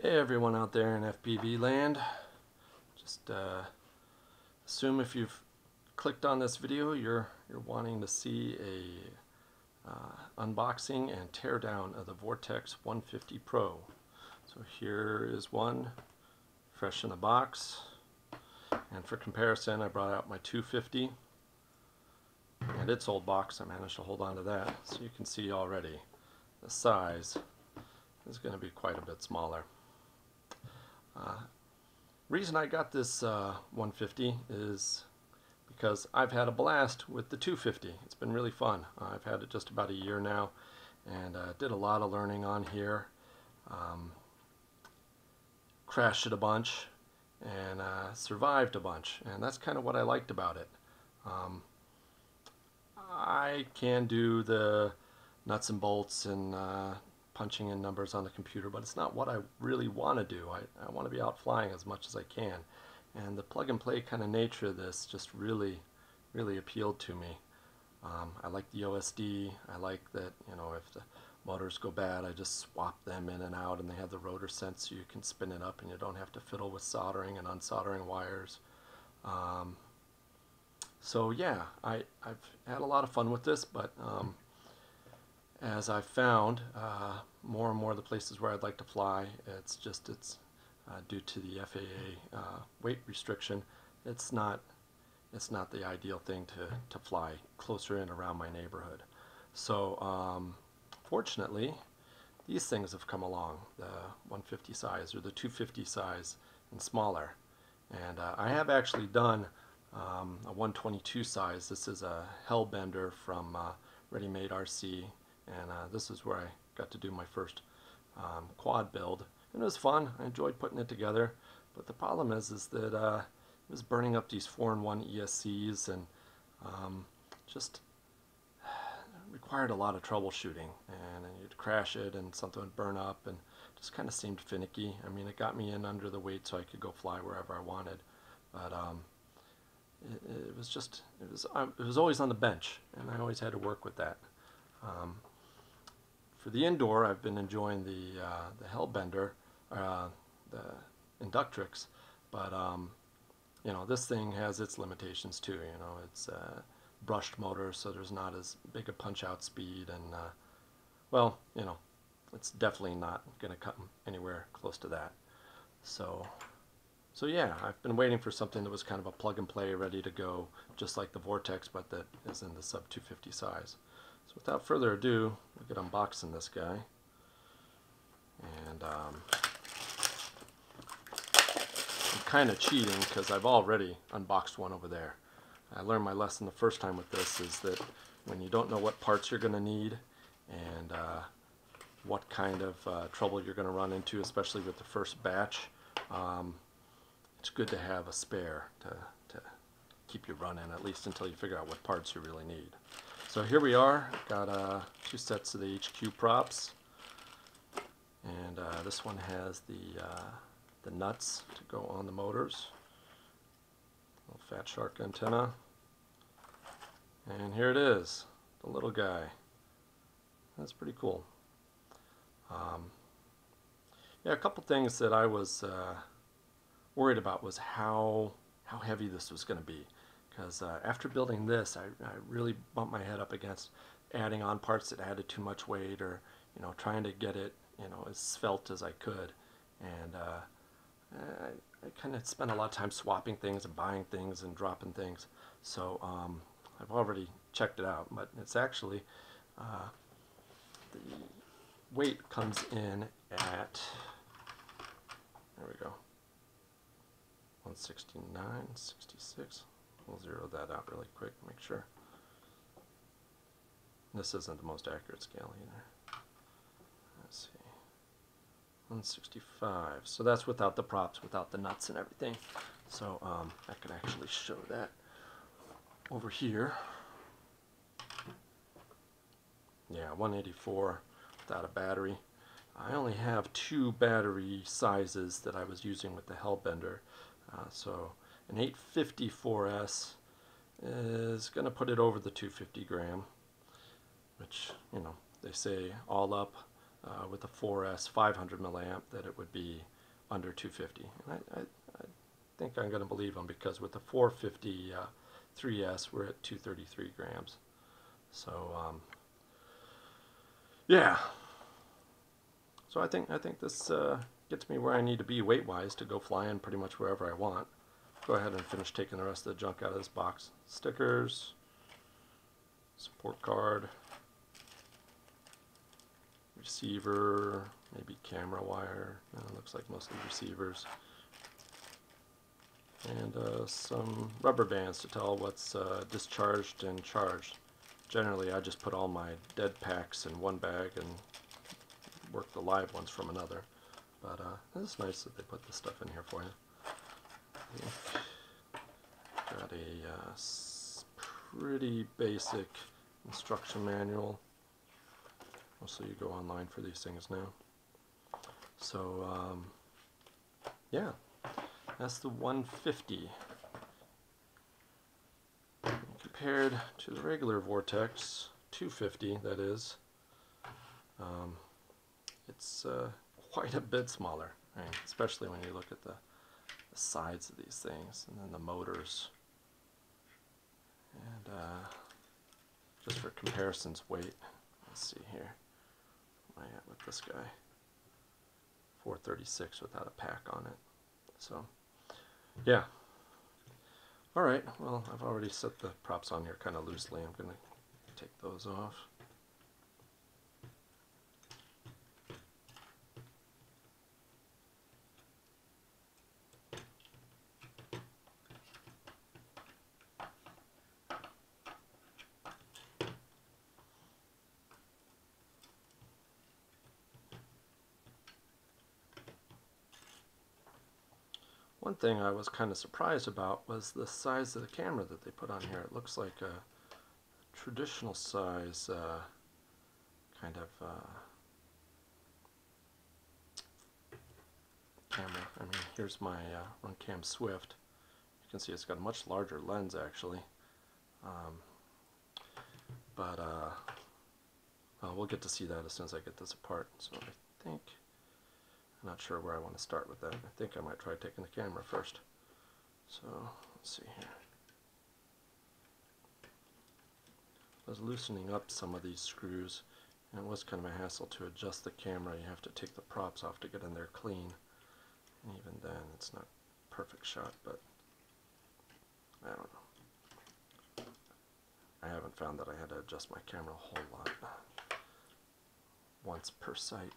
Hey everyone out there in FPV land. Just assume if you've clicked on this video, you're wanting to see a unboxing and teardown of the Vortex 150 Pro. So here is one, fresh in the box. And for comparison, I brought out my 250 and its old box. I managed to hold on to that, so you can see already the size is going to be quite a bit smaller. Reason I got this 150 is because I've had a blast with the 250. It's been really fun. I've had it just about a year now, and did a lot of learning on here. Crashed it a bunch and survived a bunch, and that's kind of what I liked about it. I can do the nuts and bolts and punching in numbers on the computer, but it's not what I really want to do. I want to be out flying as much as I can, and the plug and play kind of nature of this just really appealed to me. I like the OSD. I like that, you know, if the motors go bad, I just swap them in and out, and they have the rotor sense so you can spin it up and you don't have to fiddle with soldering and unsoldering wires. So yeah, I've had a lot of fun with this, but as I've found, more and more of the places where I'd like to fly, it's due to the FAA weight restriction, it's not the ideal thing to fly closer in around my neighborhood. So fortunately, these things have come along, the 150 size or the 250 size and smaller. And I have actually done a 122 size. This is a Hellbender from Ready Made RC. And this is where I got to do my first quad build, and it was fun. I enjoyed putting it together, but the problem is that it was burning up these 4-in-1 ESCs, and just required a lot of troubleshooting, and you'd crash it and something would burn up, and just kind of seemed finicky. I mean, it got me in under the weight so I could go fly wherever I wanted, but it was always on the bench, and I always had to work with that. For the indoor, I've been enjoying the Hellbender, the Inductrix, but you know, this thing has its limitations too. You know, it's brushed motor, so there's not as big a punch-out speed, and well, you know, it's definitely not going to come anywhere close to that. So yeah, I've been waiting for something that was kind of a plug-and-play, ready to go, just like the Vortex, but that is in the sub 250 size. So without further ado, we'll get unboxing this guy. And I'm kind of cheating because I've already unboxed one over there. I learned my lesson the first time with this, is that when you don't know what parts you're going to need and what kind of trouble you're going to run into, especially with the first batch, it's good to have a spare to keep you running, at least until you figure out what parts you really need. So here we are. Got 2 sets of the HQ props, and this one has the nuts to go on the motors. Little Fat Shark antenna, and here it is, the little guy. That's pretty cool. Yeah, a couple things that I was worried about was how heavy this was going to be. Because after building this, I really bumped my head up against adding on parts that added too much weight, or, you know, trying to get it, you know, as svelte as I could. And I kind of spent a lot of time swapping things and buying things and dropping things. So I've already checked it out, but it's actually the weight comes in at, there we go, 169, 66. We'll zero that out really quick, make sure. This isn't the most accurate scale either. Let's see. 165. So that's without the props, without the nuts and everything. So I can actually show that over here. Yeah, 184 without a battery. I only have 2 battery sizes that I was using with the Hellbender. So an 854S is going to put it over the 250 gram, which, you know, they say all up with a 4S 500 milliamp that it would be under 250. And I think I'm going to believe them, because with the 450 3S we're at 233 grams. So yeah. So I think this gets me where I need to be weight-wise to go flying pretty much wherever I want. Go ahead and finish taking the rest of the junk out of this box. Stickers, support card, receiver, maybe camera wire. Looks like mostly receivers. And some rubber bands to tell what's discharged and charged. Generally I just put all my dead packs in one bag and work the live ones from another. But it's nice that they put this stuff in here for you. Got a pretty basic instruction manual. Mostly you go online for these things now. So yeah, that's the 150. Compared to the regular Vortex 250, that is, it's quite a bit smaller, right? Especially when you look at the sides of these things, and then the motors. And just for comparison's weight, let's see here, where am I at with this guy? 436 without a pack on it. So yeah. Alright, well, I've already set the props on here kind of loosely. I'm going to take those off. One thing I was kind of surprised about was the size of the camera that they put on here. It looks like a traditional size kind of camera. I mean, here's my Runcam Swift. You can see it's got a much larger lens actually. But we'll get to see that as soon as I get this apart. So I think, I'm not sure where I want to start with that. I think I might try taking the camera first. So let's see here. I was loosening up some of these screws, and it was kind of a hassle to adjust the camera. You have to take the props off to get in there clean. And even then, it's not a perfect shot, but I don't know. I haven't found that I had to adjust my camera a whole lot. Once per sight.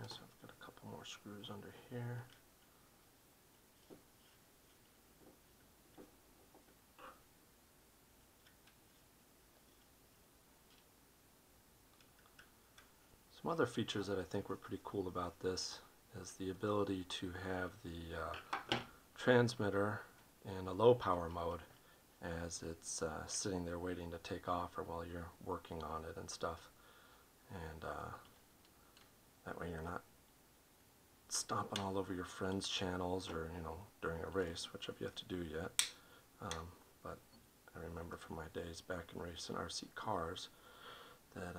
So I've got a couple more screws under here. Some other features that I think were pretty cool about this is the ability to have the transmitter in a low power mode as it's sitting there waiting to take off, or while you're working on it and stuff. And that way you're not stomping all over your friends' channels, or, you know, during a race, which I've yet to do yet. But I remember from my days back in racing RC cars that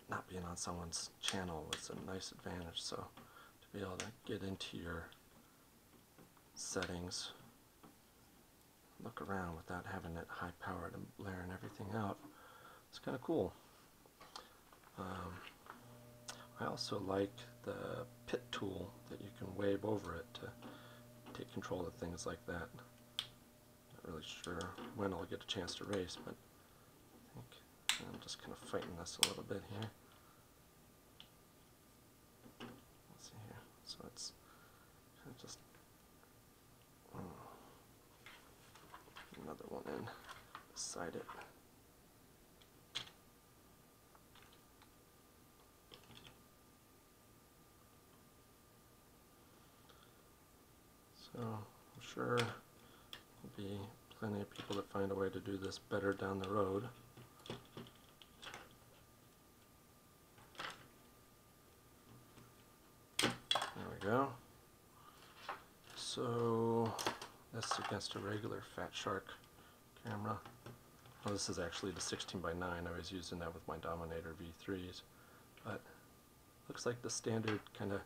not being on someone's channel was a nice advantage. So to be able to get into your settings, look around without having it high powered and blaring everything out, it's kind of cool. I also like the pit tool that you can wave over it to take control of things like that. Not really sure when I'll get a chance to race, but I think I'm just kind of fighting this a little bit here. Let's see here. So it's kind of just another one in beside it. sure there'll be plenty of people that find a way to do this better down the road. There we go. So that's against a regular Fat Shark camera. Well, this is actually the 16:9. I was using that with my Dominator V3s, but looks like the standard kind of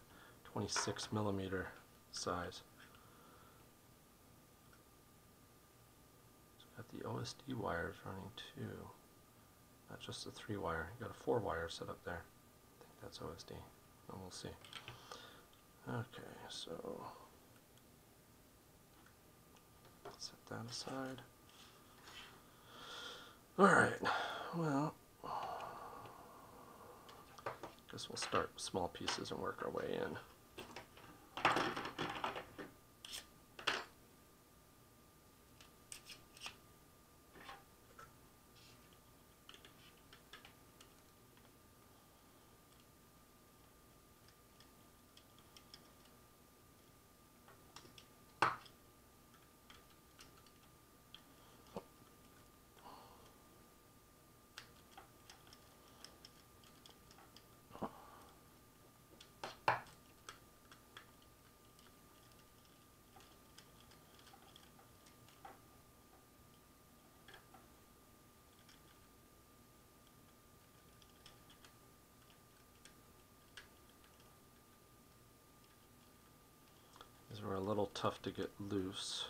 26mm size. It's got the OSD wires running too, not just the 3-wire. You got a 4-wire set up there. I think that's OSD. Well, we'll see. Okay, so set that aside. Alright, well, guess we'll start with small pieces and work our way in. These were a little tough to get loose.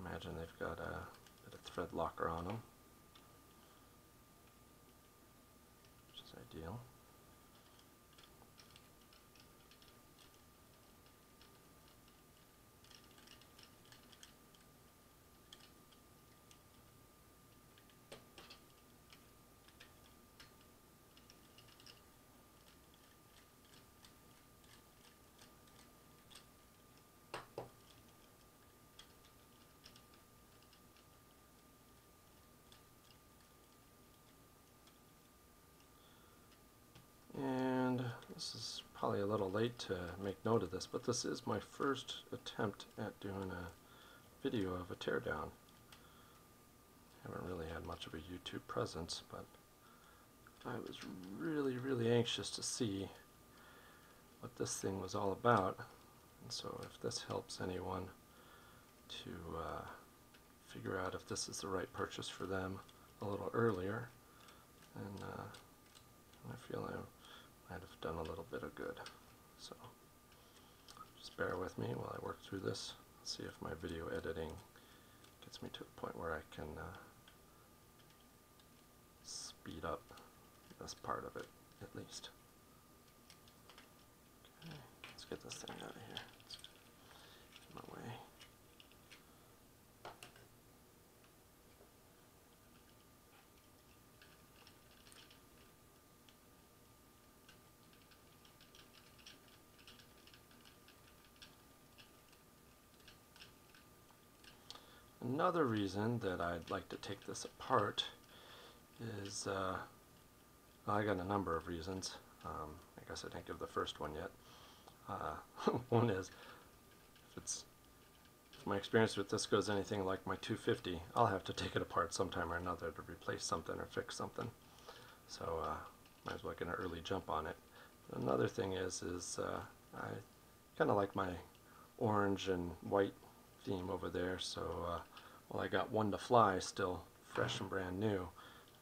Imagine they've got a bit of thread locker on them, which is ideal. This is probably a little late to make note of this, but this is my first attempt at doing a video of a teardown. I haven't really had much of a YouTube presence, but I was really anxious to see what this thing was all about. And so if this helps anyone to figure out if this is the right purchase for them a little earlier, then I feel I might have done a little bit of good. So just bear with me while I work through this, see if my video editing gets me to a point where I can speed up this part of it at least. Okay, let's get this thing out of here. It's in my way. Another reason that I'd like to take this apart is, well, I got a number of reasons. I guess I didn't give the first one yet. One is, if my experience with this goes anything like my 250, I'll have to take it apart sometime or another to replace something or fix something. So might as well get an early jump on it. Another thing is I kind of like my orange and white theme over there, so while I got one to fly still fresh and brand new,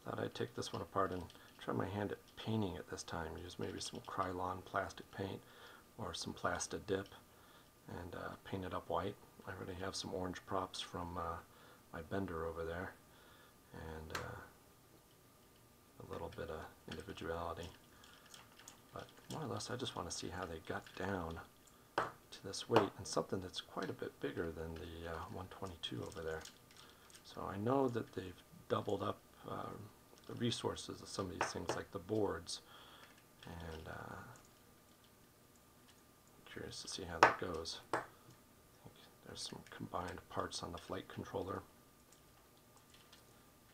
I thought I'd take this one apart and try my hand at painting it this time. Use maybe some Krylon plastic paint or some Plasta Dip and paint it up white. I already have some orange props from my bender over there, and a little bit of individuality, but more or less I just want to see how they got down to this weight, and something that's quite a bit bigger than the 122 over there. So I know that they've doubled up the resources of some of these things like the boards, and I'm curious to see how that goes. I think there's some combined parts on the flight controller.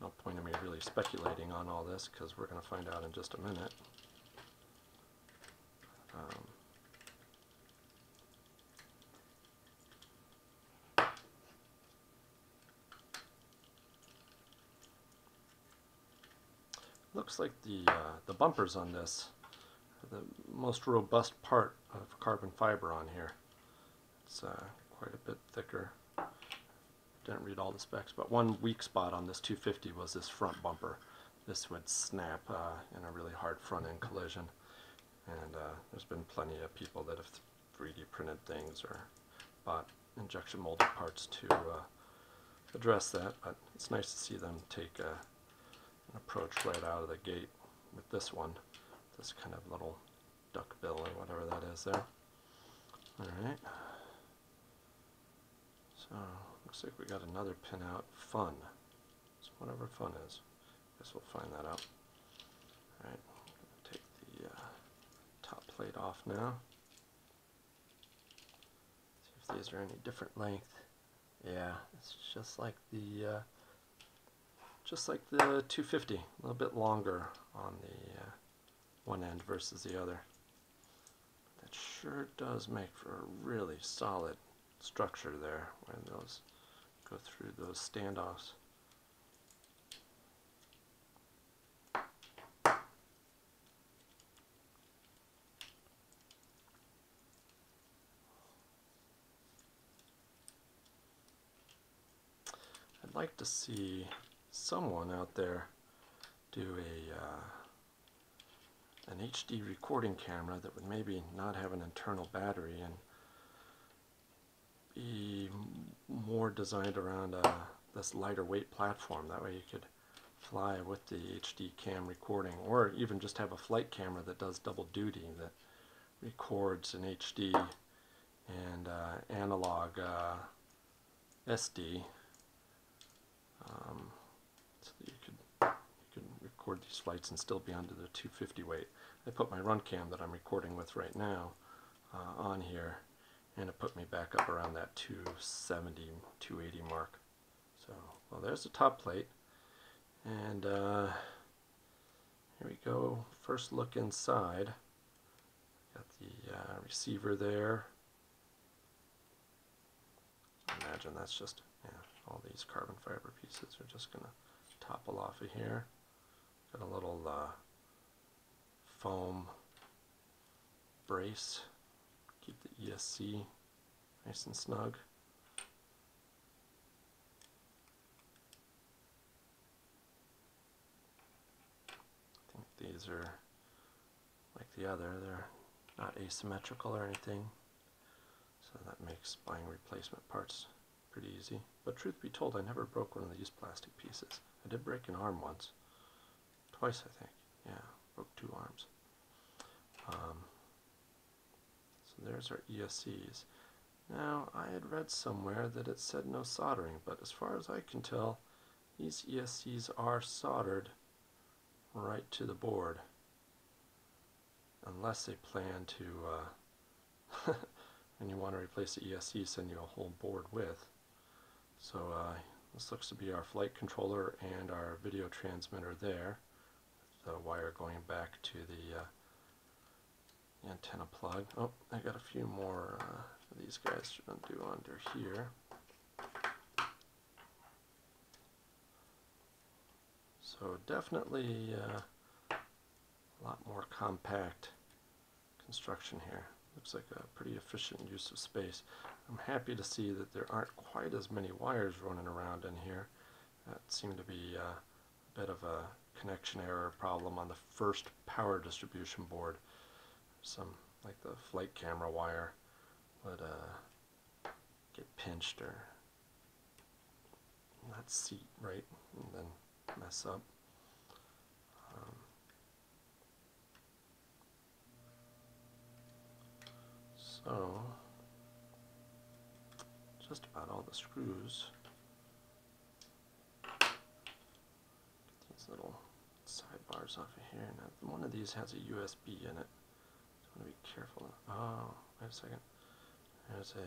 No point in me really speculating on all this because we're going to find out in just a minute. looks like the bumpers on this are the most robust part of carbon fiber on here. It's quite a bit thicker. Didn't read all the specs, but one weak spot on this 250 was this front bumper. This would snap in a really hard front-end collision, and there's been plenty of people that have 3D printed things or bought injection molded parts to address that, but it's nice to see them take an approach right out of the gate with this one, this kind of little duck bill or whatever that is there. Alright, so looks like we got another pin out, fun. So whatever fun is, guess we'll find that out. Alright, take the top plate off now. See if these are any different length. Yeah, it's just like the 250, a little bit longer on the one end versus the other. That sure does make for a really solid structure there when those go through those standoffs. I'd like to see someone out there do an HD recording camera that would maybe not have an internal battery and be more designed around this lighter weight platform. That way you could fly with the HD cam recording, or even just have a flight camera that does double duty, that records in HD and analog SD, so that you could record these flights and still be under the 250 weight. I put my run cam that I'm recording with right now on here, and it put me back up around that 270, 280 mark. So, well, there's the top plate, and here we go. First look inside. Got the receiver there. Imagine that's just, yeah, all these carbon fiber pieces are just going to topple off of here. Got a little foam brace, keep the ESC nice and snug. I think these are like the other, they're not asymmetrical or anything, so that makes buying replacement parts pretty easy. But truth be told, I never broke one of these plastic pieces. I did break an arm once. Twice, I think. Yeah, broke 2 arms. So there's our ESCs. Now, I had read somewhere that it said no soldering, but as far as I can tell, these ESCs are soldered right to the board, unless they plan to, when you want to replace the ESC, send you a whole board with. So this looks to be our flight controller and our video transmitter there, with the wire going back to the antenna plug. Oh, I got a few more of these guys to do under here. So definitely a lot more compact construction here. Looks like a pretty efficient use of space. I'm happy to see that there aren't quite as many wires running around in here. That seemed to be a bit of a connection error problem on the first power distribution board. Some, like the flight camera wire, would get pinched or not seat right and then mess up. So, just about all the screws. Get these little sidebars off of here. Now, one of these has a USB in it. So I want to be careful. Oh, wait a second. There's a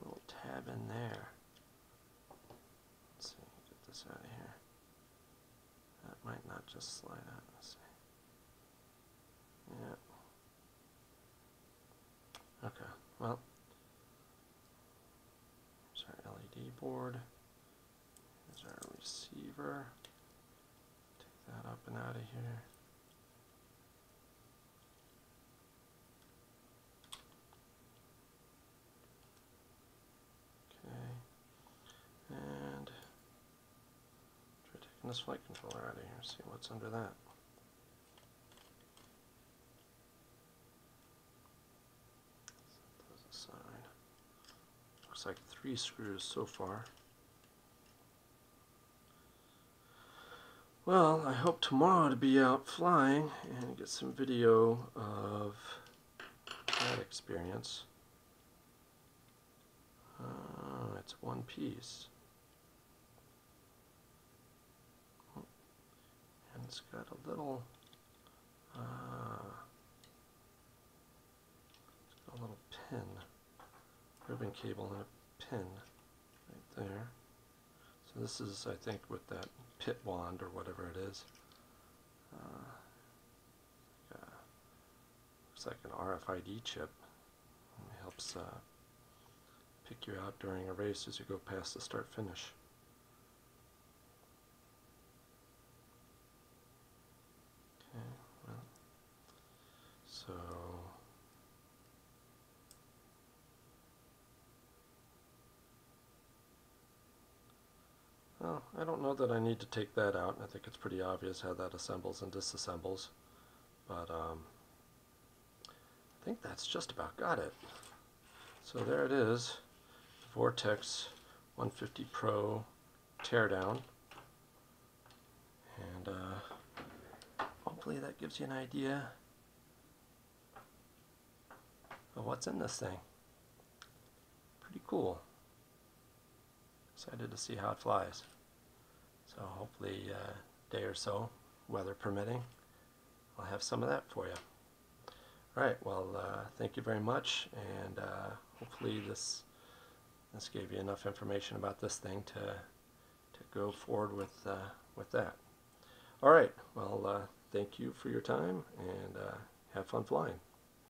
little tab in there. Let's see, get this out of here. That might not just slide out. Let's see. Yeah. Okay, well, there's our LED board. Here's our receiver. Take that up and out of here. Okay, and try taking this flight controller out of here, see what's under that. There's a sign. Looks like 3 screws so far. Well, I hope tomorrow to be out flying and get some video of that experience. It's one piece. And it's got a little pin, ribbon cable and a pin right there. So this is, I think, with that pit wand or whatever it is. Looks like an RFID chip. It helps pick you out during a race as you go past the start finish. Okay, well, so well, I don't know that I need to take that out. I think it's pretty obvious how that assembles and disassembles, but I think that's just about got it. So there it is, Vortex 150 Pro teardown, and hopefully that gives you an idea of what's in this thing. Pretty cool. Excited to see how it flies. So hopefully a day or so, weather permitting, I'll have some of that for you. Alright, well thank you very much, and hopefully this gave you enough information about this thing to go forward with that. Alright, well thank you for your time, and have fun flying.